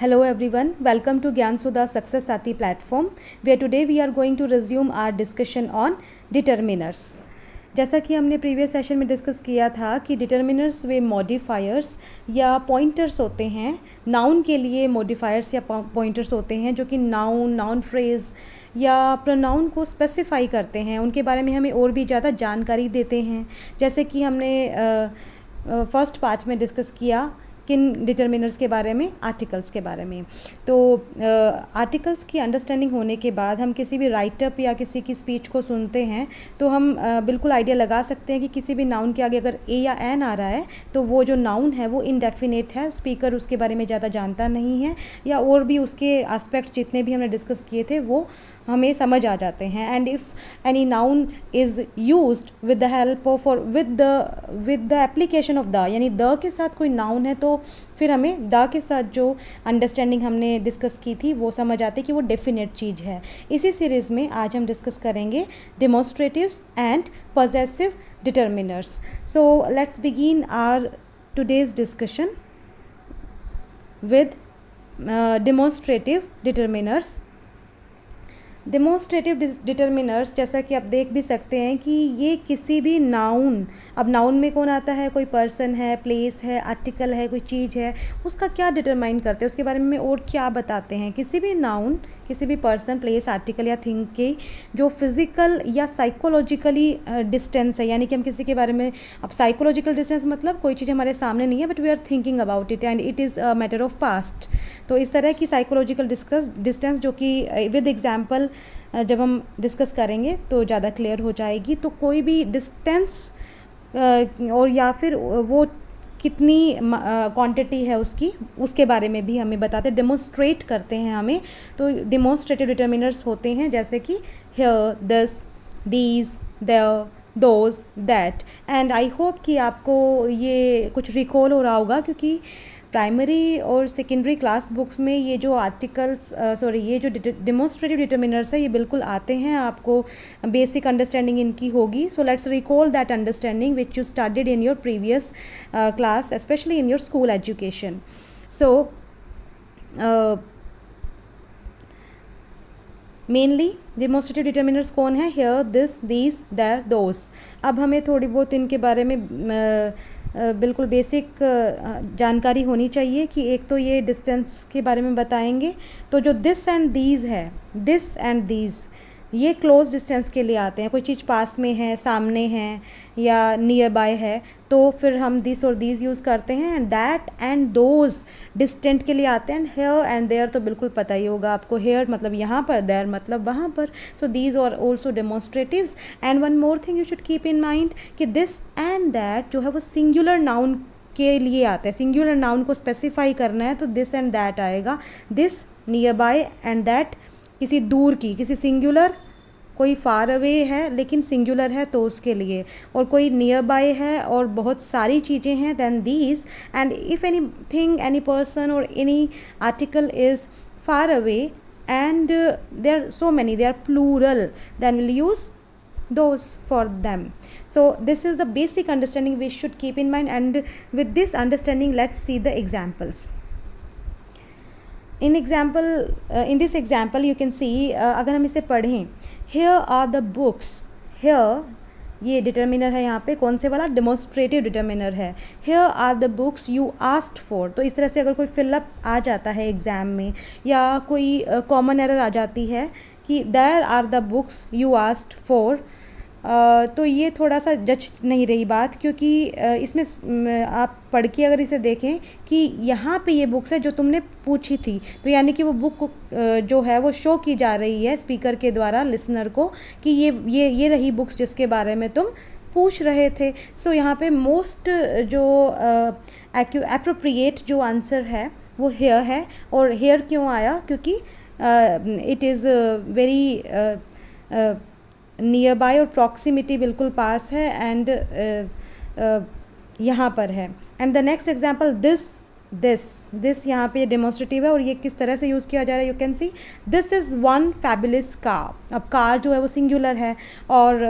Hello everyone, welcome to Gyan Sudha Success Sati platform where today we are going to resume our discussion on determiners. जैसा कि हमने previous session में discuss किया था कि determiners वे modifiers या pointers होते हैं, नाउन के लिए मॉडिफायर्स या पॉइंटर्स होते हैं जो कि नाउन फ्रेज़ या प्रोनाउन को स्पेसिफाई करते हैं, उनके बारे में हमें और भी ज़्यादा जानकारी देते हैं। जैसे कि हमने फर्स्ट पार्ट में डिस्कस किया किन डिटर्मिनर्स के बारे में, आर्टिकल्स के बारे में। तो आर्टिकल्स की अंडरस्टैंडिंग होने के बाद हम किसी भी राइटअप या किसी की स्पीच को सुनते हैं तो हम बिल्कुल आइडिया लगा सकते हैं कि किसी भी नाउन के आगे अगर ए या एन आ रहा है तो वो जो नाउन है वो इनडेफिनेट है, स्पीकर उसके बारे में ज़्यादा जानता नहीं है, या और भी उसके एस्पेक्ट जितने भी हमने डिस्कस किए थे वो हमें समझ आ जाते हैं। And if any noun is used with the help of और with the application of the, यानी द के साथ कोई नाउन है तो फिर हमें द के साथ जो अंडरस्टैंडिंग हमने डिस्कस की थी वो समझ आती है कि वो डेफिनेट चीज़ है। इसी सीरीज़ में आज हम डिस्कस करेंगे demonstratives and possessive determiners. So let's begin our today's discussion with demonstrative determiners. Demonstrative determiners, जैसा कि आप देख भी सकते हैं कि ये किसी भी नाउन, अब नाउन में कौन आता है, कोई पर्सन है, प्लेस है, आर्टिकल है, कोई चीज़ है, उसका क्या डिटरमाइन करते हैं, उसके बारे में और क्या बताते हैं। किसी भी नाउन, किसी भी पर्सन, प्लेस, आर्टिकल या थिंग के जो फिज़िकल या साइकोलॉजिकली डिस्टेंस है, यानी कि हम किसी के बारे में, अब साइकोलॉजिकल डिस्टेंस मतलब कोई चीज़ हमारे सामने नहीं है but we are thinking about it and it is a matter of past. तो इस तरह की साइकोलॉजिकल डिस्टेंस जो कि विद एग्जाम्पल जब हम डिस्कस करेंगे तो ज़्यादा क्लियर हो जाएगी। तो कोई भी डिस्टेंस और या फिर वो कितनी क्वांटिटी है उसकी, उसके बारे में भी हमें बताते, डेमोन्स्ट्रेट करते हैं हमें। तो डेमोन्स्ट्रेटिव डिटर्मिनर्स होते हैं जैसे कि here, this, these, there, those, that. And I hope कि आपको ये कुछ रिकॉल हो रहा होगा, क्योंकि प्राइमरी और सेकेंडरी क्लास बुक्स में ये जो आर्टिकल्स ये जो डेमोन्स्ट्रेटिव डिटर्मिनर्स है ये बिल्कुल आते हैं, आपको बेसिक अंडरस्टैंडिंग इनकी होगी। So let's recall that understanding which you studied in your previous class, specially in your school education. So mainly demonstrative determiners कौन है, here, this, these, there, those. अब हमें थोड़ी बहुत इनके बारे में बिल्कुल बेसिक जानकारी होनी चाहिए कि एक तो ये डिस्टेंस के बारे में बताएंगे। तो जो दिस एंड दीज है, दिस एंड दीज, ये क्लोज डिस्टेंस के लिए आते हैं। कोई चीज़ पास में है, सामने है या नियर बाय है तो फिर हम दिस और दीज यूज़ करते हैं। And that and those distant के लिए आते हैं। हेयर एंड देयर तो बिल्कुल पता ही होगा आपको, हेयर मतलब यहाँ पर, देयर मतलब वहाँ पर। So these are also demonstratives. And one more thing you should keep in mind कि दिस एंड दैट जो है वो सिंगुलर नाउन के लिए आते हैं। सिंगुलर नाउन को स्पेसिफाई करना है तो दिस एंड दैट आएगा। This near by and that किसी दूर की, किसी सिंगुलर, कोई फार अवे है लेकिन सिंगुलर है तो उसके लिए, और कोई नियर बाय है और बहुत सारी चीज़ें हैं, than these. And if any thing, any person और any article is far away and there are so many, they are plural, then we'll use those for them. So this is the basic understanding we should keep in mind, and with this understanding let's see the examples. In this example you can see, अगर हम इसे पढ़ें, here are the books, here ये determiner है यहाँ पे, कौन से वाला, डेमोन्स्ट्रेटिव डिटर्मिनर है। here are the books you asked for। तो इस तरह से अगर कोई फिलअप आ जाता है एग्ज़ाम में या कोई कॉमन एरर आ जाती है कि there are the books you asked for, तो ये थोड़ा सा जज नहीं रही बात, क्योंकि इसमें आप पढ़ के अगर इसे देखें कि यहाँ पे ये बुक्स है जो तुमने पूछी थी, तो यानी कि वो बुक जो है वो शो की जा रही है स्पीकर के द्वारा लिसनर को कि ये रही बुक्स जिसके बारे में तुम पूछ रहे थे। सो यहाँ पे मोस्ट जो एप्रोप्रिएट जो आंसर है वो हेयर है। और हेयर क्यों आया, क्योंकि it is very near by और प्रॉक्सिमिटी बिल्कुल पास है, एंड यहाँ पर है। And the next example, this यहाँ पे डेमोन्स्ट्रेटिव है और ये किस तरह से यूज़ किया जा रहा है, you can C, this is one fabulous car. अब कार जो है वो सिंगुलर है और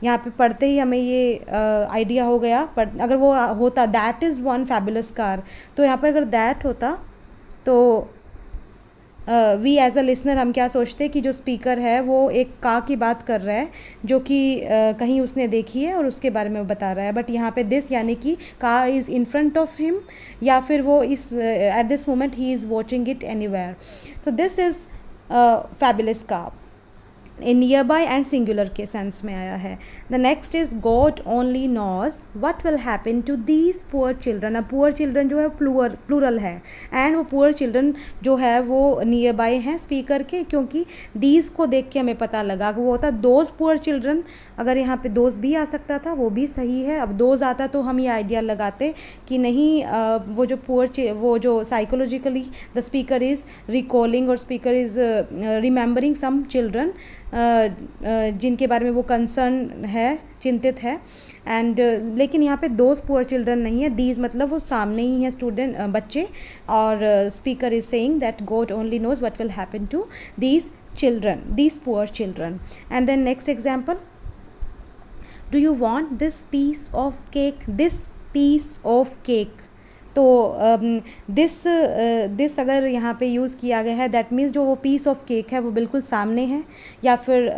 यहाँ पे पढ़ते ही हमें ये आइडिया हो गया। पर अगर वो होता that is one fabulous car, तो यहाँ पर अगर दैट होता तो वी एज अ लिसनर हम क्या सोचते हैं कि जो स्पीकर है वो एक कार की बात कर रहा है जो कि कहीं उसने देखी है और उसके बारे में वो बता रहा है, बट यहाँ पे दिस यानी कि car is in front of him, या फिर वो is at this moment he is watching it anywhere. So this is fabulous car a near by and singular के सेंस में आया है. The next is God only knows what will happen to these poor children. अब poor children जो है plural है, and वो poor children जो है वो नियर बाय हैं स्पीकर के, क्योंकि दीज को देख के हमें पता लगा कि वो होता दोज पुअर चिल्ड्रन. अगर यहाँ पे दोज भी आ सकता था वो भी सही है. अब दोज आता तो हम ये आइडिया लगाते कि नहीं वो जो वो जो psychologically the speaker is recalling और speaker is remembering some children जिनके बारे में वो कंसर्न है, चिंतित है. एंड लेकिन यहाँ पे दोज पुअर चिल्ड्रन नहीं है, दीज मतलब वो सामने ही है स्टूडेंट बच्चे, और speaker is saying that God only knows what will happen to these children, these poor children. And then next example, do you want this piece of cake, this piece of cake. तो this अगर यहाँ पे use किया गया है that means जो वो piece of cake है वो बिल्कुल सामने है, या फिर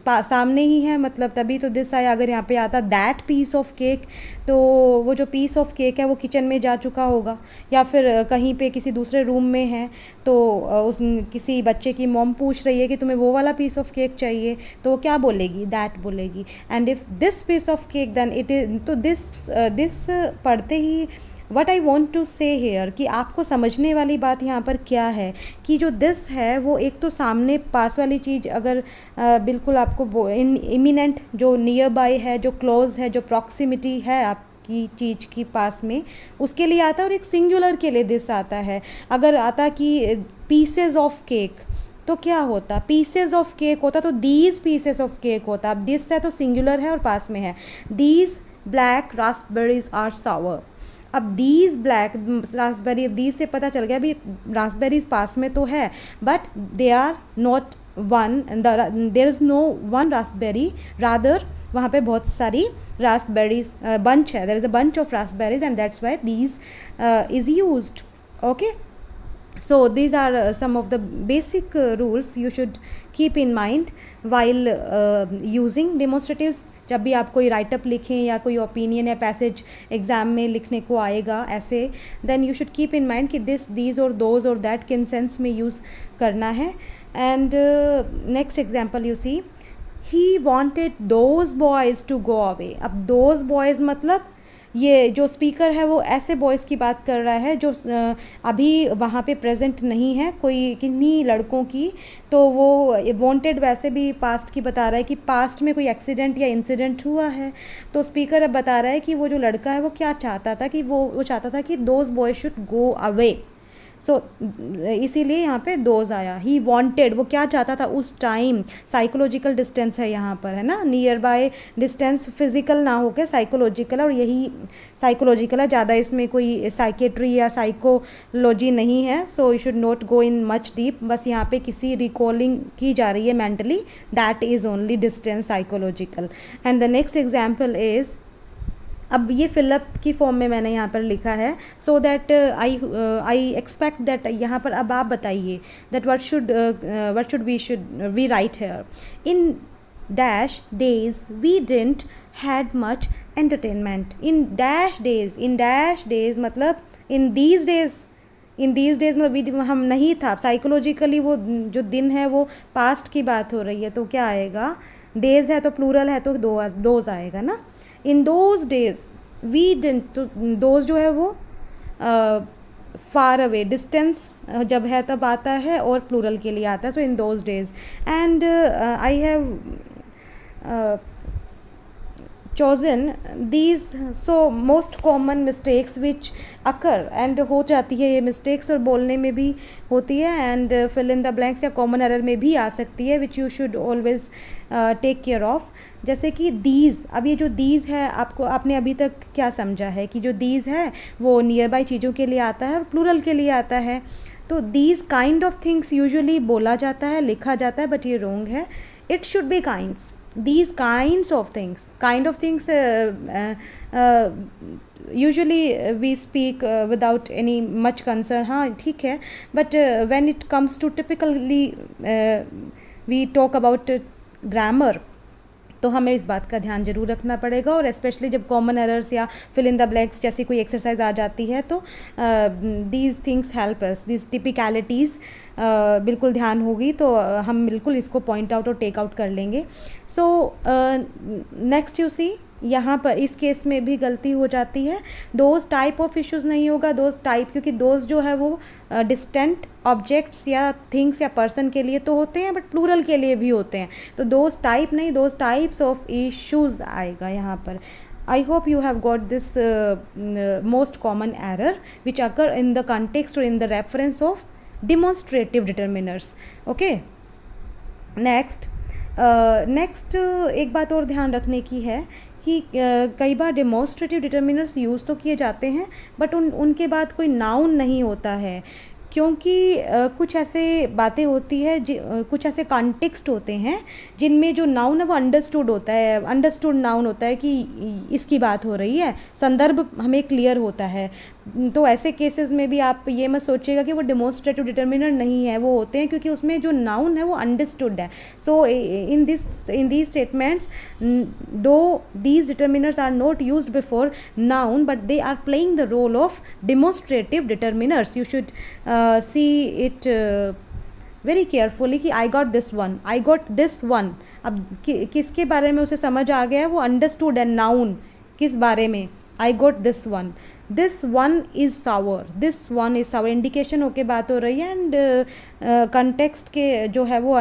सामने ही है, मतलब तभी तो दिस आया. अगर यहाँ पे आता दैट पीस ऑफ केक तो वो जो पीस ऑफ केक है वो किचन में जा चुका होगा, या फिर कहीं पे किसी दूसरे रूम में है. तो उस किसी बच्चे की मॉम पूछ रही है कि तुम्हें वो वाला पीस ऑफ केक चाहिए, तो वो क्या बोलेगी, दैट बोलेगी. And if this piece of cake then it is, तो दिस पढ़ते ही what I want to say here कि आपको समझने वाली बात यहाँ पर क्या है कि जो दिस है वो एक तो सामने पास वाली चीज़, अगर बिल्कुल आपको इमिनेंट जो नियर बाय है, जो क्लोज है, जो प्रॉक्सिमिटी है आपकी चीज़ की पास में, उसके लिए आता है. और एक सिंगुलर के लिए दिस आता है. अगर आता कि पीसेज ऑफ केक तो क्या होता, पीसेज ऑफ केक होता तो दीज पीसेज ऑफ केक होता. अब दिस है तो सिंगुलर है और पास में है. दीज ब्लैक रास्पबेरीज आर सावर. अब दीज ब्लैक रास्पबेरी, दीज से पता चल गया अभी रास्पबेरीज पास में तो है, but they are not one, there is no one raspberry, rather वहाँ पे बहुत सारी रास्पबेरीज बंच है, there is a bunch of raspberries and that's why these is used. Okay, so these are some of the basic rules you should keep in mind while using demonstratives. जब भी आप कोई write up लिखें या कोई opinion या passage exam में लिखने को आएगा ऐसे, then you should keep in mind कि दिस, दीज और दोज और दैट किन सेंस में यूज़ करना है. And next example you see, he wanted those boys to go away. अब दोज बॉयज़ मतलब ये जो स्पीकर है वो ऐसे बॉयज़ की बात कर रहा है जो अभी वहाँ पे प्रेजेंट नहीं है, कोई किन्हीं लड़कों की. तो वो वांटेड वैसे भी पास्ट की बता रहा है कि पास्ट में कोई एक्सीडेंट या इंसिडेंट हुआ है. तो स्पीकर अब बता रहा है कि वो जो लड़का है वो क्या चाहता था, कि वो चाहता था कि those boys should go away. So इसीलिए यहाँ पे दोज आया. ही वांटेड, वो क्या चाहता था उस टाइम. साइकोलॉजिकल डिस्टेंस है यहाँ पर, है ना, नियर बाय डिस्टेंस, फिजिकल ना होकर साइकोलॉजिकल, और यही साइकोलॉजिकल है, ज़्यादा इसमें कोई साइकेट्री या साइकोलॉजी नहीं है. So you should not go in much deep. बस यहाँ पे किसी रिकॉलिंग की जा रही है mentally, that is only distance psychological. And the next example is, अब ये फिलअप की फॉर्म में मैंने यहाँ पर लिखा है, so that I expect that यहाँ पर अब आप बताइए that what should we write here. In dash days we didn't had much entertainment. In dash days मतलब इन दीज डेज मतलब हम नहीं था. साइकोलॉजिकली वो जो दिन है वो पास्ट की बात हो रही है, तो क्या आएगा, डेज है तो प्लूरल है तो दोज आएगा ना. In those days we didn't, तो दोज जो है वो फार अवे, डिस्टेंस जब है तब आता है और प्लूरल के लिए आता है. So in those days. And I have chosen these so most common mistakes which occur, and हो जाती है ये mistakes और बोलने में भी होती है, and fill in the blanks या common error में भी आ सकती है, which you should always take care of. जैसे कि दीज, अब ये जो दीज है आपने अभी तक क्या समझा है कि जो दीज है वो नियर बाई चीज़ों के लिए आता है और प्लूरल के लिए आता है. तो these kind of things usually बोला जाता है, लिखा जाता है, बट ये रॉन्ग है. It should be kinds. These kinds of things usually we speak without any much concern, हाँ ठीक है, but when it comes to typically we talk about grammar, तो हमें इस बात का ध्यान जरूर रखना पड़ेगा। और स्पेशली जब कॉमन एरर्स या फिल इन द ब्लैंक्स जैसी कोई एक्सरसाइज आ जाती है, तो these things help us, these typicalities बिल्कुल ध्यान होगी तो हम बिल्कुल इसको पॉइंट आउट और टेक आउट कर लेंगे। सो नेक्स्ट यू सी, यहाँ पर इस केस में भी गलती हो जाती है, दोज टाइप ऑफ इश्यूज़ नहीं होगा, दोज टाइप, क्योंकि दोज जो है वो डिस्टेंट ऑब्जेक्ट्स या थिंग्स या पर्सन के लिए तो होते हैं, बट प्लूरल के लिए भी होते हैं, तो दोज टाइप नहीं, दोज टाइप्स ऑफ इश्यूज़ आएगा यहाँ पर। I hope you have got this most common error which occur in the context or in the reference of demonstrative determiners. Okay, next एक बात और ध्यान रखने की है कि कई बार डेमोन्स्ट्रेटिव डिटर्मिनर्स यूज़ तो किए जाते हैं, बट उनके बाद कोई नाउन नहीं होता है, क्योंकि कुछ ऐसे बातें होती है, कुछ ऐसे कॉन्टेक्स्ट होते हैं जिनमें जो नाउन है वो अंडरस्टूड होता है, अंडरस्टूड नाउन होता है कि इसकी बात हो रही है, संदर्भ हमें क्लियर होता है। तो ऐसे केसेस में भी आप ये मत सोचिएगा कि वो डेमोन्स्ट्रेटिव डिटर्मिनर नहीं है, वो होते हैं क्योंकि उसमें जो नाउन है वो अंडरस्टूड है। So in these statements, though these determiners are not used before noun, but they are playing the role of demonstrative determiners. You should see it very carefully कि I got this one, I got this one। अब किसके बारे में उसे समझ आ गया है, वो understood है नाउन किस बारे में, I got this one, this one is sour, this one is sour, indication होके बात हो रही है, एंड कंटेक्स्ट के जो है वो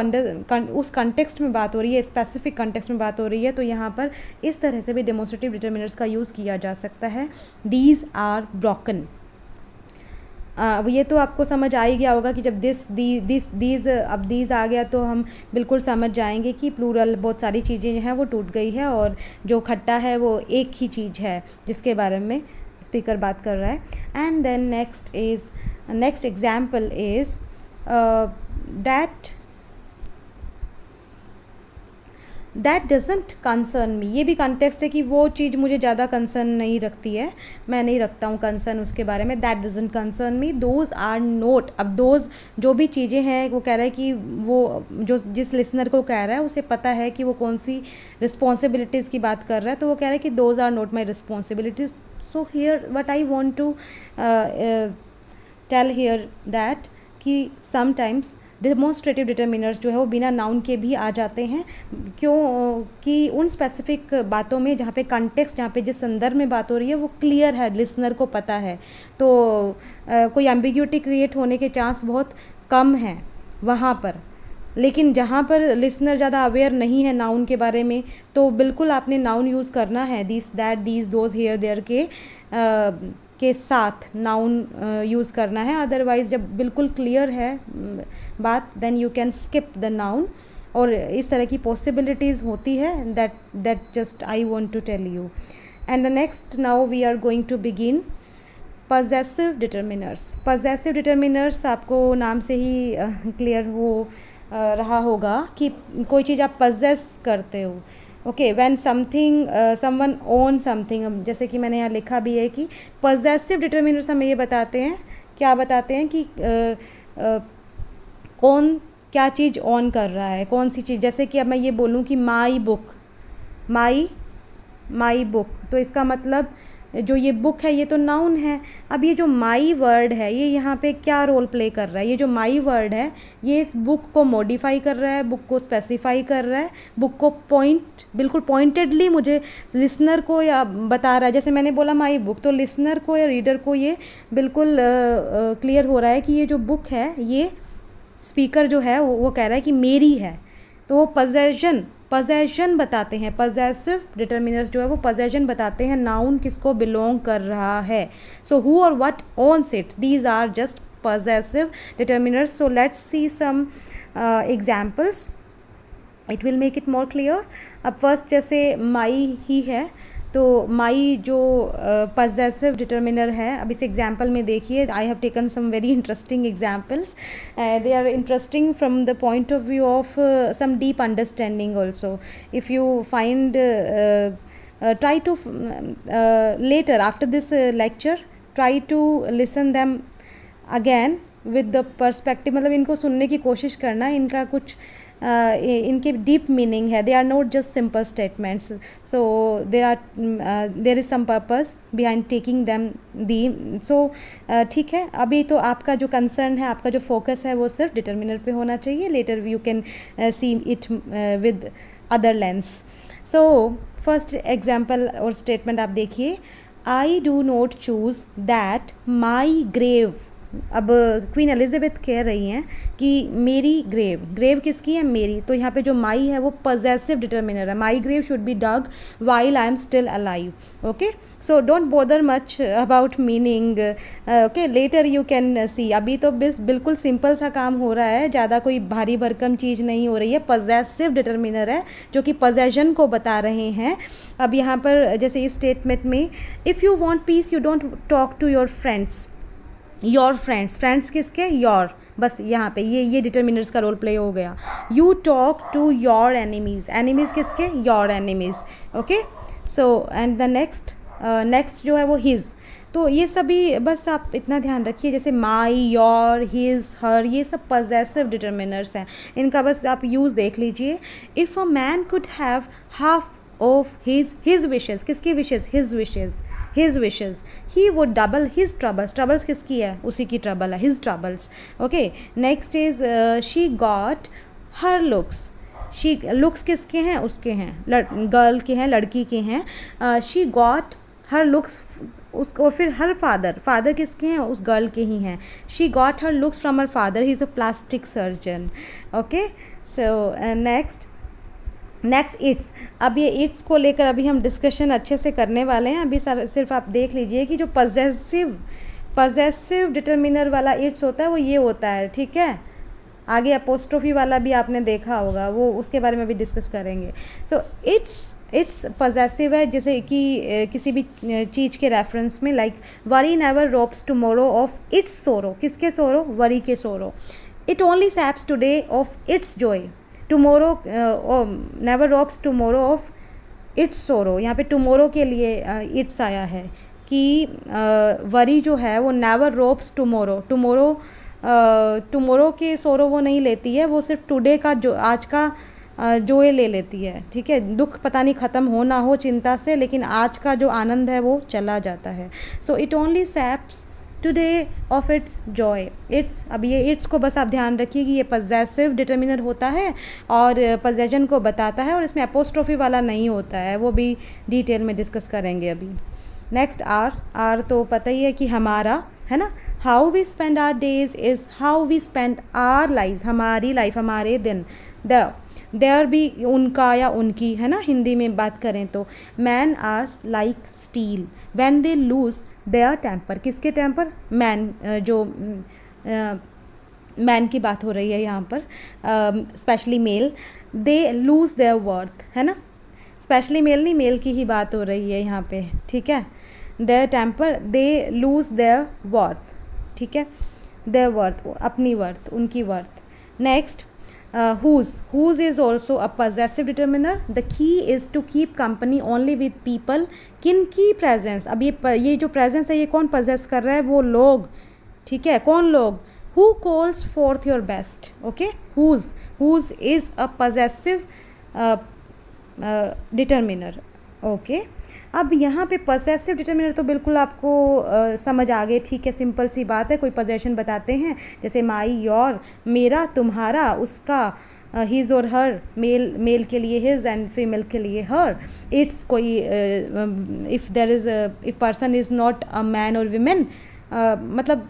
उस कंटेक्स्ट में बात हो रही है, स्पेसिफिक कंटेक्स्ट में बात हो रही है, तो यहाँ पर इस तरह से भी डेमोन्स्ट्रेटिव डिटर्मिनर्स का यूज़ किया जा सकता है। these are broken। ये तो आपको समझ आ ही गया होगा कि जब दीज अब दीज आ गया तो हम बिल्कुल समझ जाएंगे कि प्लूरल बहुत सारी चीज़ें जो हैं वो टूट गई है, और जो खट्टा है वो एक ही चीज़ है जिसके बारे में स्पीकर बात कर रहा है। And then next example is that doesn't concern me. ये भी कंटेक्स्ट है कि वो चीज़ मुझे ज़्यादा कंसर्न नहीं रखती है, मैं नहीं रखता हूँ कंसर्न उसके बारे में। That doesn't concern me, those are not. अब दोज जो भी चीज़ें हैं वो कह रहा है कि वो जो जिस लिसनर को कह रहा है उसे पता है कि वो कौन सी रिस्पॉन्सिबिलिटीज़ की बात कर रहा है, तो वो कह रहा है कि those are not my responsibilities. So here what I want to tell here that कि समटाइम्स डेमोन्स्ट्रेटिव डिटर्मिनर्स जो है वो बिना नाउन के भी आ जाते हैं, क्यों कि उन स्पेसिफिक बातों में जहाँ पे कंटेक्स्ट, जहाँ पे जिस संदर्भ में बात हो रही है वो क्लियर है, लिसनर को पता है, तो कोई एम्बिग्यूटी क्रिएट होने के चांस बहुत कम हैं वहाँ पर। लेकिन जहाँ पर लिसनर ज़्यादा अवेयर नहीं है नाउन के बारे में, तो बिल्कुल आपने नाउन यूज़ करना है, this that these those here there के साथ नाउन यूज़ करना है। अदरवाइज़ जब बिल्कुल क्लियर है बात, then you can skip the noun, और इस तरह की पॉसिबिलिटीज़ होती है, that just I want to tell you. And the next now we are going to begin possessive determiners. Possessive determiners आपको नाम से ही क्लियर हो रहा होगा कि कोई चीज़ आप पजेस करते हो। Okay, when something someone own something, जैसे कि मैंने यहाँ लिखा भी है कि पजेसिव डिटर्मिनर्स हमें ये बताते हैं, क्या बताते हैं कि कौन क्या चीज़ ऑन कर रहा है, कौन सी चीज़। जैसे कि अब मैं ये बोलूँ कि माई बुक, माई बुक, तो इसका मतलब जो ये बुक है ये तो नाउन है। अब ये जो माई वर्ड है ये यहाँ पे क्या रोल प्ले कर रहा है, ये जो माई वर्ड है ये इस बुक को मॉडिफाई कर रहा है, बुक को स्पेसिफाई कर रहा है, बुक को बिल्कुल पॉइंटेडली मुझे लिसनर को या बता रहा है। जैसे मैंने बोला माई बुक, तो लिसनर को या रीडर को ये बिल्कुल क्लियर हो रहा है कि ये जो बुक है ये स्पीकर जो है वो कह रहा है कि मेरी है, तो वो पजेशन बताते हैं। पजेसिव डिटर्मिनर्स जो है वो पजेशन बताते हैं, नाउन किसको बिलोंग कर रहा है। सो हु और what owns it, these are just possessive determiners. So let's see some examples, it will make it more clear. अब फर्स्ट जैसे माई ही है, तो माई जो पजेसिव डिटर्मिनर है, अब इस एग्जाम्पल में देखिए, I have taken some very interesting examples, they are interesting from the point of view of some deep understanding also. If you find try to later after this lecture try to listen them again with the perspective, मतलब इनको सुनने की कोशिश करना, इनका कुछ इनके deep meaning है, they are not just simple statements, so there is some purpose behind taking them the. So ठीक है, अभी तो आपका जो कंसर्न है, आपका जो फोकस है वो सिर्फ डिटर्मिनर पे होना चाहिए, later you can see it with other lens. So first example और स्टेटमेंट आप देखिए, I do not choose that my grave. अब क्वीन एलिजाबेथ कह रही हैं कि मेरी ग्रेव, ग्रेव किसकी है? मेरी। तो यहाँ पे जो माई है वो पजेसिव डिटर्मिनर है, my grave should be dug while I am still alive. Okay, so don't bother much about meaning, okay, later you can see. अभी तो बिल्कुल सिंपल सा काम हो रहा है, ज़्यादा कोई भारी भरकम चीज़ नहीं हो रही है, पजेसिव डिटर्मिनर है जो कि पजेशन को बता रहे हैं। अब यहाँ पर जैसे इस स्टेटमेंट में, if you want peace you don't talk to your friends. Your friends, friends किसके? योर, बस यहाँ पे ये डिटर्मिनर्स का रोल प्ले हो गया। You talk to your enemies, enemies किसके? Your enemies. Okay, so and the next जो है वो हिज। तो ये सभी बस आप इतना ध्यान रखिए, जैसे माई, योर, हिज, हर, ये सब पजेसिव डिटर्मिनर्स हैं, इनका बस आप यूज़ देख लीजिए। If a man could have half of his wishes, किसकी wishes? His wishes, his wishes, he would double his troubles। troubles किसकी है? उसी की trouble है, his troubles। okay, next is she got her looks। she looks किसके हैं? उसके हैं, गर्ल के हैं, लड़की के हैं। she got her looks और फिर हर फादर किसके हैं? उस गर्ल के ही हैं। she got her looks from her father, he is a plastic surgeon। okay, so next it's. अब ये इट्स को लेकर अभी हम डिस्कशन अच्छे से करने वाले हैं। अभी सिर्फ आप देख लीजिए कि जो पजेसिव डिटर्मिनर वाला इट्स होता है वो ये होता है, ठीक है। आगे अपोस्ट्रोफी वाला भी आपने देखा होगा, वो उसके बारे में भी डिस्कस करेंगे। सो इट्स पजेसिव है, जैसे कि किसी भी चीज़ के रेफरेंस में, like worry never robs tomorrow of its sorrow. किसके सोरो? वरी के sorrow. It only saps today of its joy. Tomorrow never robs tomorrow of its sorrow. यहाँ पे टुमोरो के लिए इट्स आया है कि वरी जो है वो नेवर रॉब्स टुमोरो के सोरो वो नहीं लेती है, वो सिर्फ टुडे का जो आज का जोए ले लेती है, ठीक है। दुख पता नहीं ख़त्म हो ना हो चिंता से, लेकिन आज का जो आनंद है वो चला जाता है। So it only saps today of its joy. Its, अब ये इट्स को बस आप ध्यान रखिए कि ये पजेसिव डिटर्मिनर होता है और पजेशन को बताता है, और इसमें अपोस्ट्रोफी वाला नहीं होता है, वो भी डिटेल में डिस्कस करेंगे अभी। नेक्स्ट आर तो पता ही है कि हमारा, है ना। How we spend our days is how we spend our life, हमारी लाइफ, हमारे दिन। देयर भी उनका या उनकी, है ना, हिंदी में बात करें तो। Man are like steel when they lose their temper. किसके टेम्पर? मैन, जो मैन की बात हो रही है यहाँ पर, specially male. They lose their worth, है ना, स्पेशली मेल नहीं, मेल की ही बात हो रही है यहाँ पे, ठीक है। Their temper, they lose their worth, ठीक है, देयर वर्थ, अपनी वर्थ, उनकी worth. Next whose is also a possessive determiner. The key is to keep company only with people, किन की presence। अब ये जो presence है ये कौन possess कर रहा है? वो लोग, ठीक है। कौन लोग? who calls forth your best। okay, whose is a possessive determiner। Okay, अब यहाँ पे पजेसिव डिटर्मिनर तो बिल्कुल आपको समझ आ गए, ठीक है, सिंपल सी बात है। कोई पोजेशन बताते हैं, जैसे माई, योर, मेरा, तुम्हारा, उसका, हिज और हर, मेल के लिए हिज एंड फीमेल के लिए हर। इट्स कोई if person is not a man और वीमेन, मतलब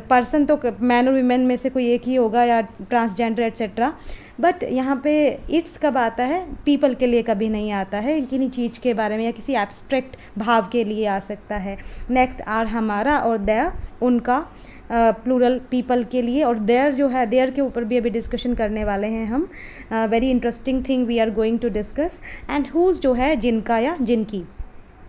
पर्सन तो मैन और वीमेन में से कोई एक ही होगा, या ट्रांसजेंडर एट्सेट्रा। बट यहाँ पे इट्स कब आता है? पीपल के लिए कभी नहीं आता है, किसी चीज़ के बारे में या किसी एब्स्ट्रैक्ट भाव के लिए आ सकता है। नेक्स्ट आर हमारा, और देयर उनका, प्लूरल पीपल के लिए। और देयर जो है, देयर के ऊपर भी अभी डिस्कशन करने वाले हैं हम, very interesting thing we are going to discuss. And whose जो है जिनका या जिनकी,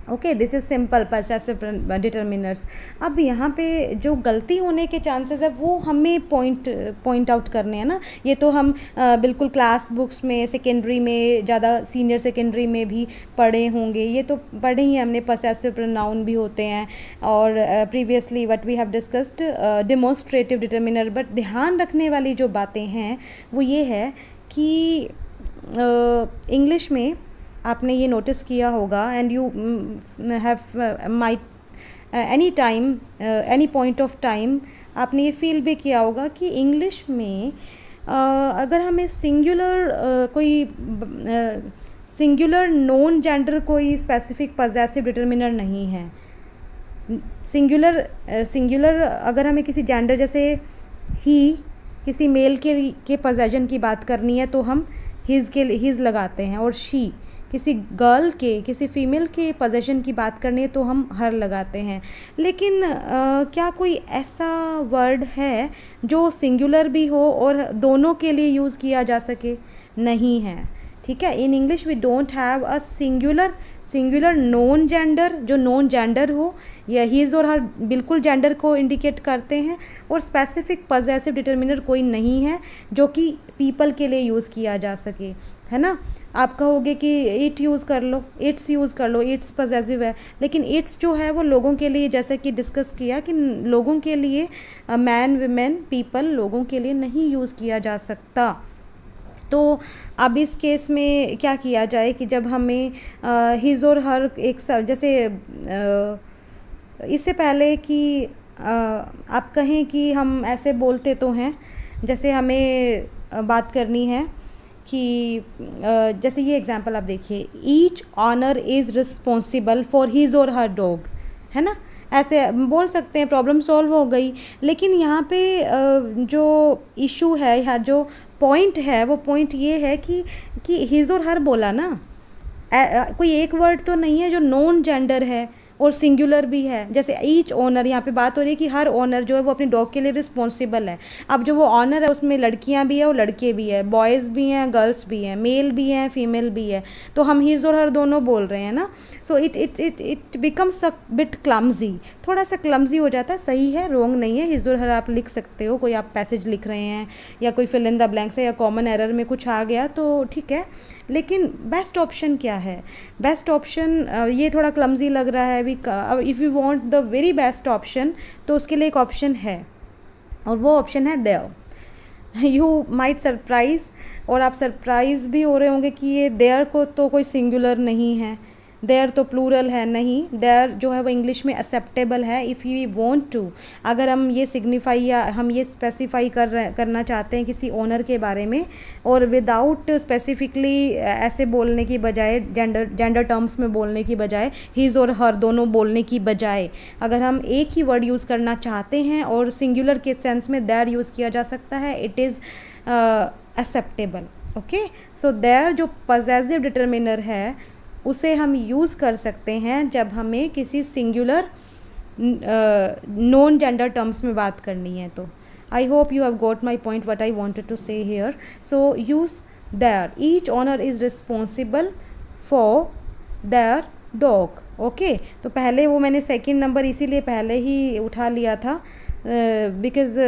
okay, this is simple possessive determiners. अब यहाँ पे जो गलती होने के चांसेस है वो हमें पॉइंट आउट करने हैं ना। ये तो हम बिल्कुल क्लास बुक्स में सेकेंडरी में, ज़्यादा सीनियर सेकेंडरी में भी पढ़े होंगे, ये तो पढ़े ही हमने। पॉसेसिव प्रोनाउन भी होते हैं और previously what we have discussed demonstrative determiner. But ध्यान रखने वाली जो बातें हैं वो ये है कि इंग्लिश में आपने ये नोटिस किया होगा, and you have might any time, any point of time आपने ये फील भी किया होगा कि इंग्लिश में अगर हमें सिंगुलर नॉन जेंडर कोई स्पेसिफिक पॉसेसिव डिटर्मिनर नहीं है। सिंगुलर अगर हमें किसी जेंडर जैसे ही, किसी मेल के पोजेशन की बात करनी है तो हम हिज लगाते हैं, और शी किसी गर्ल के, किसी फीमेल के पोजेशन की बात करनी है तो हम हर लगाते हैं। लेकिन क्या कोई ऐसा वर्ड है जो सिंगुलर भी हो और दोनों के लिए यूज़ किया जा सके? नहीं है, ठीक है। In English we don't have a singular non gender, जो नॉन जेंडर हो, या हीज़ और हर बिल्कुल जेंडर को इंडिकेट करते हैं, और स्पेसिफिक पॉसेसिव डिटर्मिनर कोई नहीं है जो कि पीपल के लिए यूज़ किया जा सके, है ना। आप कहोगे कि इट यूज़ कर लो, इट्स यूज़ कर लो, इट्स पॉसेसिव है, लेकिन इट्स जो है वो लोगों के लिए, जैसे कि डिस्कस किया कि लोगों के लिए, मैन विमेन पीपल लोगों के लिए नहीं यूज़ किया जा सकता। तो अब इस केस में क्या किया जाए कि जब हमें हिज और हर एक जैसे इससे पहले कि आप कहें कि हम ऐसे बोलते तो हैं, जैसे हमें बात करनी है कि जैसे ये एग्जांपल आप देखिए, each owner is responsible for his और हर डॉग, है ना। ऐसे बोल सकते हैं, प्रॉब्लम सॉल्व हो गई। लेकिन यहाँ पे जो इशू है या जो पॉइंट है वो पॉइंट ये है कि हिज और हर बोला ना, कोई एक वर्ड तो नहीं है जो नॉन जेंडर है और सिंगुलर भी है। जैसे ईच ओनर, यहाँ पे बात हो रही है कि हर ओनर जो है वो अपनी डॉग के लिए रिस्पॉन्सिबल है। अब जो वो ऑनर है उसमें लड़कियाँ भी है और लड़के भी है, बॉयज़ भी हैं, गर्ल्स भी हैं, मेल भी हैं, फीमेल भी है, तो हम हिज और हर दोनों बोल रहे हैं ना। So it becomes a bit clumsy, थोड़ा सा क्लमजी हो जाता है। सही है, रॉन्ग नहीं है, हिज और हर आप लिख सकते हो। कोई आप पैसेज लिख रहे हैं या कोई फिल इन द ब्लैंक्स है या कॉमन एरर में कुछ आ गया तो ठीक है। लेकिन बेस्ट ऑप्शन क्या है? बेस्ट ऑप्शन, ये थोड़ा क्लमजी लग रहा है अभी, if you want the very best option तो उसके लिए एक ऑप्शन है, और वो ऑप्शन है देयर। यू माइट सरप्राइज, और आप सरप्राइज भी हो रहे होंगे कि ये देयर को तो कोई सिंगुलर नहीं है, देयर तो प्लूरल है। नहीं, देयर जो है वो इंग्लिश में एक्सेप्टेबल है इफ़ यू वांट टू। अगर हम ये सिग्निफाई या हम ये स्पेसिफाई करना चाहते हैं किसी ओनर के बारे में, और विदाउट स्पेसिफिकली ऐसे बोलने की बजाय, जेंडर टर्म्स में बोलने की बजाय, हिज और हर दोनों बोलने की बजाय, अगर हम एक ही वर्ड यूज़ करना चाहते हैं और सिंगुलर के सेंस में देयर यूज़ किया जा सकता है, it is acceptable. Okay, so their जो पॉसेसिव डिटर्मिनर है उसे हम यूज़ कर सकते हैं जब हमें किसी सिंगुलर नॉन जेंडर टर्म्स में बात करनी है। तो I hope you have got my point what I wanted to say here. So use there, each owner is responsible for their dog. Okay, तो पहले वो मैंने सेकंड नंबर इसीलिए पहले ही उठा लिया था because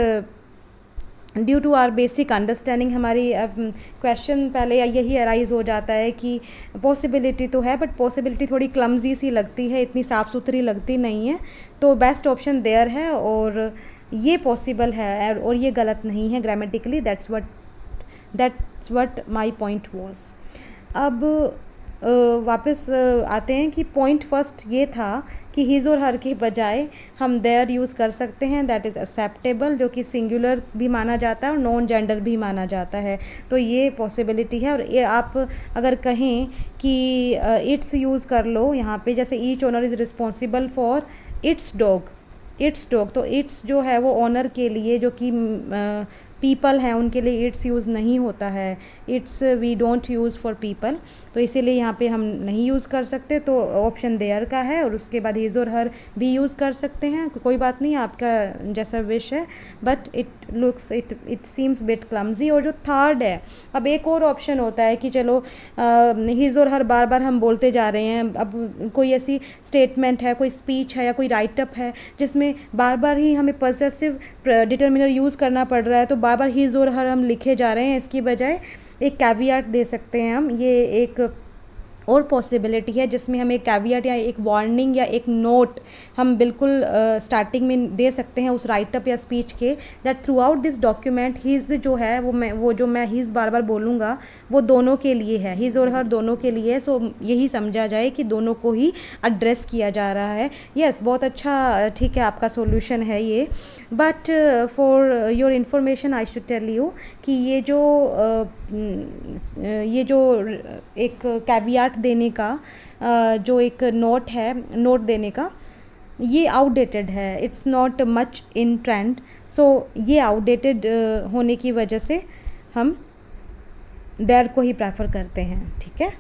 due to our basic understanding हमारी क्वेश्चन पहले यही अराइज हो जाता है कि पॉसिबिलिटी तो है, बट पॉसिबिलिटी थोड़ी क्लमजी सी लगती है, इतनी साफ़ सुथरी लगती नहीं है। तो बेस्ट ऑप्शन देयर है, और ये पॉसिबल है और ये गलत नहीं है grammatically. That's what my point was. अब वापस आते हैं कि पॉइंट फर्स्ट ये था कि हिज और हर के बजाय हम देयर यूज़ कर सकते हैं, दैट इज़ एक्सेप्टेबल, जो कि सिंगुलर भी माना जाता है और नॉन जेंडर भी माना जाता है। तो ये पॉसिबिलिटी है। और ये आप अगर कहें कि इट्स यूज़ कर लो यहाँ पे, जैसे each owner is responsible for its dog, तो इट्स जो है वो ओनर के लिए, जो कि पीपल हैं उनके लिए इट्स यूज़ नहीं होता है, it's we don't use for people, तो इसीलिए यहाँ पे हम नहीं यूज़ कर सकते। तो ऑप्शन देयर का है, और उसके बाद हिज और हर भी यूज़ कर सकते हैं, कोई बात नहीं, आपका जैसा विश है, but it seems bit clumsy. और जो थर्ड है, अब एक और ऑप्शन होता है कि चलो हिज और हर बार बार हम बोलते जा रहे हैं, अब कोई ऐसी स्टेटमेंट है, कोई स्पीच है या कोई राइटअप है जिसमें बार बार ही हमें पॉसेसिव डिटर्मिनर यूज़ करना पड़ रहा है, तो बार बार हिज और हर हम लिखे जा रहे हैं, इसकी बजाय एक कैवियाट दे सकते हैं हम। ये एक और पॉसिबिलिटी है जिसमें हम एक कैवियट या एक वार्निंग या एक नोट हम बिल्कुल स्टार्टिंग में दे सकते हैं उस राइटअप या स्पीच के, that through out this document his जो है वो जो मैं हिज बार बार बोलूँगा वो दोनों के लिए है, हिज और हर दोनों के लिए। सो यही समझा जाए कि दोनों को ही एड्रेस किया जा रहा है। यस, बहुत अच्छा, ठीक है, आपका सोल्यूशन है ये। But for your information I should tell you कि ये जो एक कैवियाट देने का जो एक नोट है, नोट देने का, ये आउटडेटेड है, it's not much in trend. So ये आउटडेटेड होने की वजह से हम देयर को ही प्रेफर करते हैं, ठीक है,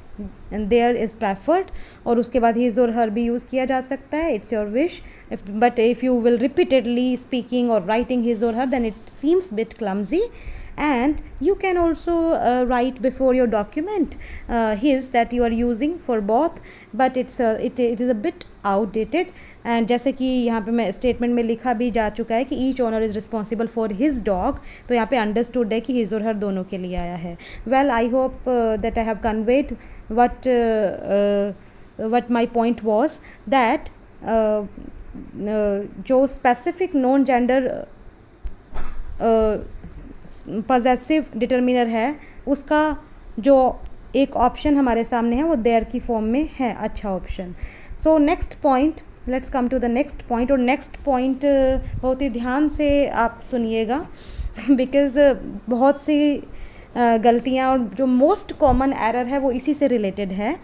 एंड देयर इज़ प्रेफर्ड, और उसके बाद हिज और हर भी यूज़ किया जा सकता है, it's your wish. But if you will repeatedly speaking और राइटिंग हिज और her, then it seems bit clumsy, and you can also write before your document his that you are using for both, but it is a bit outdated, and जैसे कि यहाँ पे मैं statement में लिखा भी जा चुका है कि each owner is responsible for his dog, तो यहाँ पे अंडरस्टूड है कि हिज और हर दोनों के लिए आया है। Well, I hope that I have conveyed what my point was, that जो specific non gender possessive determiner है उसका जो एक ऑप्शन हमारे सामने है वो देयर की फॉर्म में है, अच्छा option. So next point, let's come to the next point, और नेक्स्ट पॉइंट बहुत ही ध्यान से आप सुनिएगा बिकॉज़ बहुत सी गलतियाँ और जो मोस्ट कॉमन एरर है वो इसी से रिलेटेड है।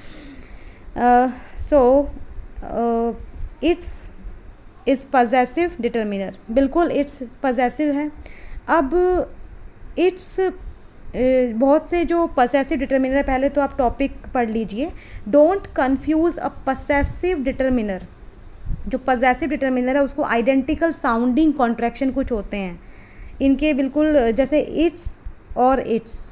So it's is possessive determiner, बिल्कुल इट्स पॉजेसिव है। अब इट्स बहुत से जो पॉसेसिव डिटर्मिनर है, पहले तो आप टॉपिक पढ़ लीजिए, don't confuse a possessive determiner. जो पॉसेसिव डिटर्मिनर है उसको आइडेंटिकल साउंडिंग कॉन्ट्रैक्शन कुछ होते हैं इनके, बिल्कुल जैसे इट्स और इट्स,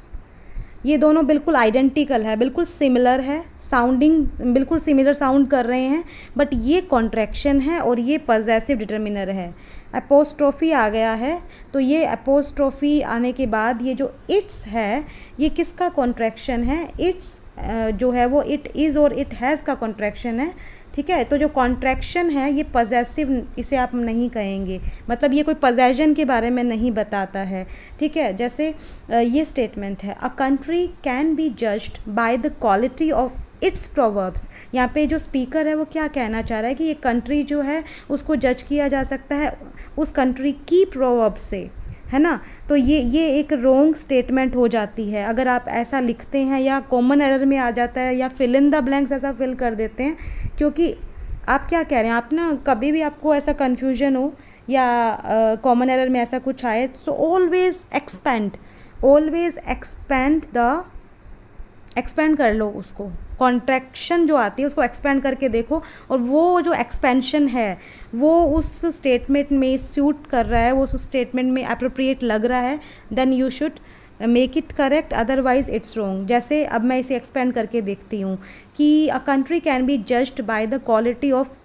ये दोनों बिल्कुल आइडेंटिकल है, बिल्कुल सिमिलर है, साउंडिंग बिल्कुल सिमिलर साउंड कर रहे हैं, बट ये कॉन्ट्रैक्शन है और ये पॉसेसिव डिटर्मिनर है। एपोस्ट्रोफी आ गया है, तो ये एपोस्ट्रोफी आने के बाद ये जो इट्स है ये किसका कॉन्ट्रैक्शन है, इट्स जो है वो इट इज़ और इट हैज़ का कॉन्ट्रैक्शन है, ठीक है। तो जो कॉन्ट्रैक्शन है ये पॉसेसिव, इसे आप नहीं कहेंगे, मतलब ये कोई पॉसेशन के बारे में नहीं बताता है, ठीक है। जैसे ये स्टेटमेंट है, अ country can be judged by the quality of its proverbs. यहाँ पे जो स्पीकर है वो क्या कहना चाह रहा है कि ये कंट्री जो है उसको जज किया जा सकता है उस कंट्री की प्रोवर्ब्स से, है ना। तो ये एक रॉन्ग स्टेटमेंट हो जाती है अगर आप ऐसा लिखते हैं, या कॉमन एरर में आ जाता है, या फिल इन द ब्लैंक्स ऐसा फिल कर देते हैं, क्योंकि आप क्या कह रहे हैं, आप ना कभी भी आपको ऐसा कन्फ्यूजन हो या कॉमन एरर में ऐसा कुछ आए, सो ऑलवेज एक्सपेंड कर लो उसको, कॉन्ट्रैक्शन जो आती है उसको एक्सपेंड करके देखो, और वो जो एक्सपेंशन है वो उस स्टेटमेंट में सूट कर रहा है, वो उस स्टेटमेंट में अप्रोप्रिएट लग रहा है, then you should make it correct, otherwise it's wrong. जैसे अब मैं इसे एक्सपेंड करके देखती हूँ कि a country can be judged by the quality of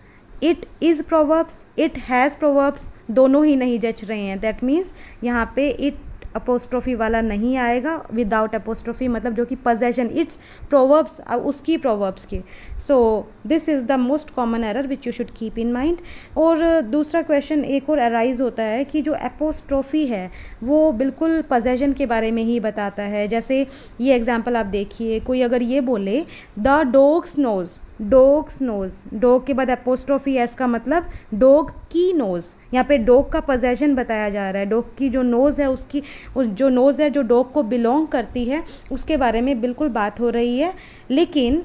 it is proverbs, it has proverbs, दोनों ही नहीं जज रहे हैं, दैट मीन्स यहाँ पे इट अपोस्ट्रोफी वाला नहीं आएगा, विदाउट अपोस्ट्रोफी, मतलब जो कि पॉसेशन, इट्स प्रोवर्ब्स, उसकी प्रोवर्ब्स के। सो this is the most common error which you should keep in mind. और दूसरा क्वेश्चन एक और अराइज होता है कि जो अपोस्ट्रोफी है वो बिल्कुल पॉसेशन के बारे में ही बताता है। जैसे ये एग्जांपल आप देखिए, कोई अगर ये बोले the dog's nose, dog's nose, dog के बाद अपोस्ट्रोफी एस का मतलब डॉग की नोज़, यहाँ पे डॉग का पॉसेशन बताया जा रहा है, डॉग की जो नोज़ है उसकी, जो नोज़ है जो डॉग को बिलोंग करती है उसके बारे में बिल्कुल बात हो रही है। लेकिन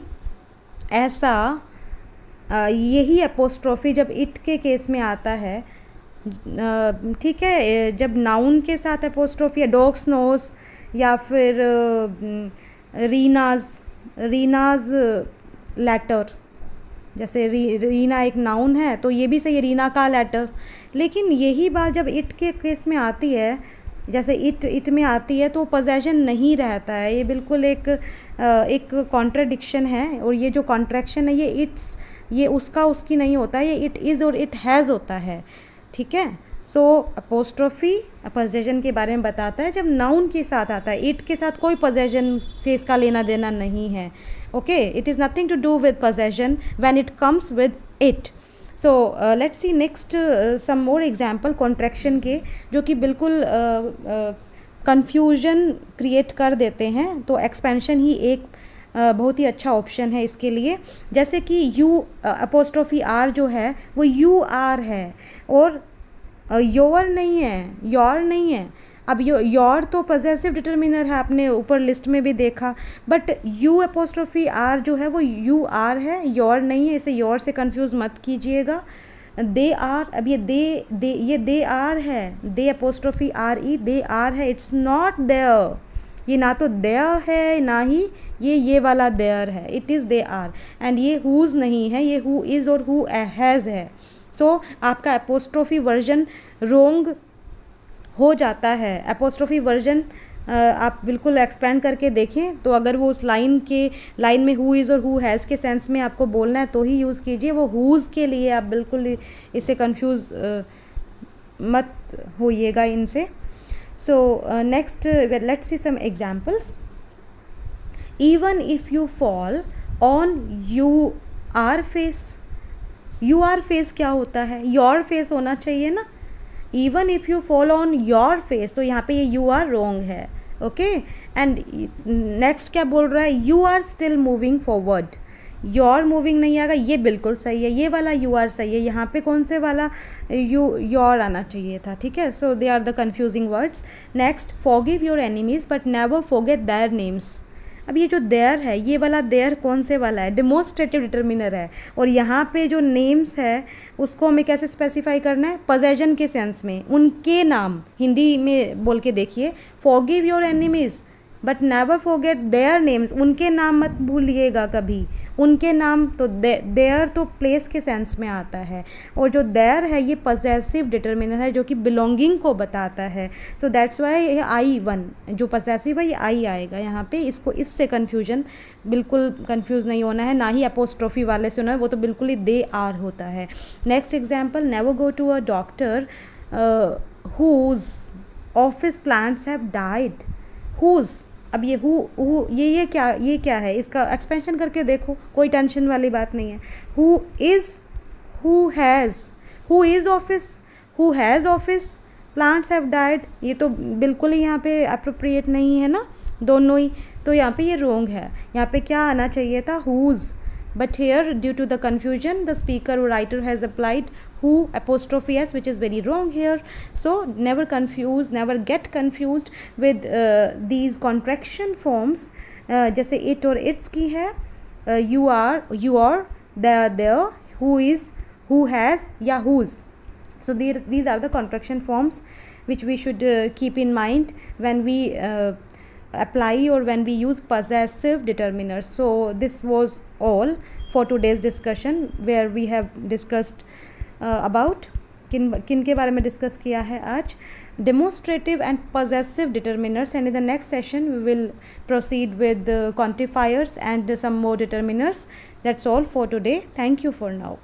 ऐसा यही अपोस्ट्रोफी जब इट के केस में आता है ठीक है, जब नाउन के साथ अपोस्ट्रोफी है, डॉग्स नोज, या फिर रीनाज लेटर, जैसे रीना एक नाउन है तो ये भी सही है, रीना का लेटर। लेकिन यही बात जब इट के केस में आती है, जैसे इट में आती है, तो पोजेशन नहीं रहता है। ये बिल्कुल एक कॉन्ट्राडिक्शन है, और ये जो कॉन्ट्रैक्शन है ये उसका उसकी नहीं होता है, ये इट इज़ और इट हैज़ होता है। ठीक है, सो अपोस्ट्रोफी पोजेशन के बारे में बताता है जब नाउन के साथ आता है, इट के साथ कोई पोजेशन से इसका लेना देना नहीं है। Okay, it is nothing to do with possession when it comes with it. So let's see next some more example contraction के, जो कि बिल्कुल कन्फ्यूजन क्रिएट कर देते हैं। तो एक्सपेंशन ही एक बहुत ही अच्छा ऑप्शन है इसके लिए। जैसे कि यू अपोस्ट्रोफी आर जो है वो यू आर है, और योर नहीं है, योर नहीं है। अब योर तो पॉजेसिव डिटर्मिनर है, आपने ऊपर लिस्ट में भी देखा, बट यू अपोस्ट्रोफी आर जो है वो यू आर है, योर नहीं है। इसे योर से कंफ्यूज मत कीजिएगा। दे आर, अब ये दे आर है, they apostrophe R E, they are है, इट्स नॉट देयर। ये ना तो देयर है ना ही ये वाला देयर है, it is they are. And ये हुज नहीं है, ये हु इज़ और हु हैज़ है। सो आपका अपोस्ट्रोफी वर्जन रोंग हो जाता है। अपोस्ट्रोफी वर्जन आप बिल्कुल एक्सपेंड करके देखें, तो अगर वो उस लाइन में हु इज़ और हु हैज़ के सेंस में आपको बोलना है तो ही यूज़ कीजिए। वो हुज़ के लिए आप बिल्कुल इससे कंफ्यूज मत होइएगा इनसे। So next let's see some examples. Even if you fall on you are face, you are face क्या होता है, योर फेस होना चाहिए ना। Even if you fall on your face, तो यहाँ पे ये यू आर रॉन्ग है। ओके, एंड नेक्स्ट क्या बोल रहा है, you are still moving forward, your moving नहीं आएगा, ये बिल्कुल सही है, ये वाला यू आर सही है। यहाँ पे कौन से वाला योर आना चाहिए था। ठीक है, so they are the confusing words. Next, forgive your enemies but never forget their names. अब ये जो देयर है, ये वाला देयर कौन से वाला है, डेमोन्स्ट्रेटिव डिटर्मिनर है, और यहाँ पे जो नेम्स है उसको हमें कैसे स्पेसिफाई करना है, पोजेशन के सेंस में, उनके नाम। हिंदी में बोल के देखिए, forgive your enemies but never forget their names, उनके नाम मत भूलिएगा कभी, उनके नाम। तो देयर तो प्लेस के सेंस में आता है, और जो देयर है ये पॉसेसिव डिटर्मिनर है जो कि बिलोंगिंग को बताता है। सो दैट्स वाई ये I1 जो पॉसेसिव है ये आई आएगा यहाँ पे। इसको इससे कन्फ्यूजन बिल्कुल कंफ्यूज नहीं होना है, ना ही अपोस्ट्रोफी वाले से होना है, वो तो बिल्कुल ही दे आर होता है। Next example, never go to a doctor whose office plants have died. Whose, अब ये ये क्या है, इसका एक्सपेंशन करके देखो, कोई टेंशन वाली बात नहीं है। Who is, who is office, who has office, plants have died, ये तो बिल्कुल ही यहाँ पे अप्रोप्रिएट नहीं है ना, दोनों ही। तो यहाँ पे ये रोंग है, यहाँ पे क्या आना चाहिए था, whose. But here, due to the confusion, the speaker or writer has applied who apostrophe s, which is very wrong here. So never get confused with these contraction forms. जैसे it और its की है, you are, there, who is, who has, या whose. So these are the contraction forms which we should keep in mind when we apply or when we use possessive determiners. So this was all for today's discussion, where we have discussed about किन के बारे में discuss किया है आज, demonstrative and possessive determiners, and in the next session we will proceed with quantifiers and some more determiners. That's all for today. Thank you for now.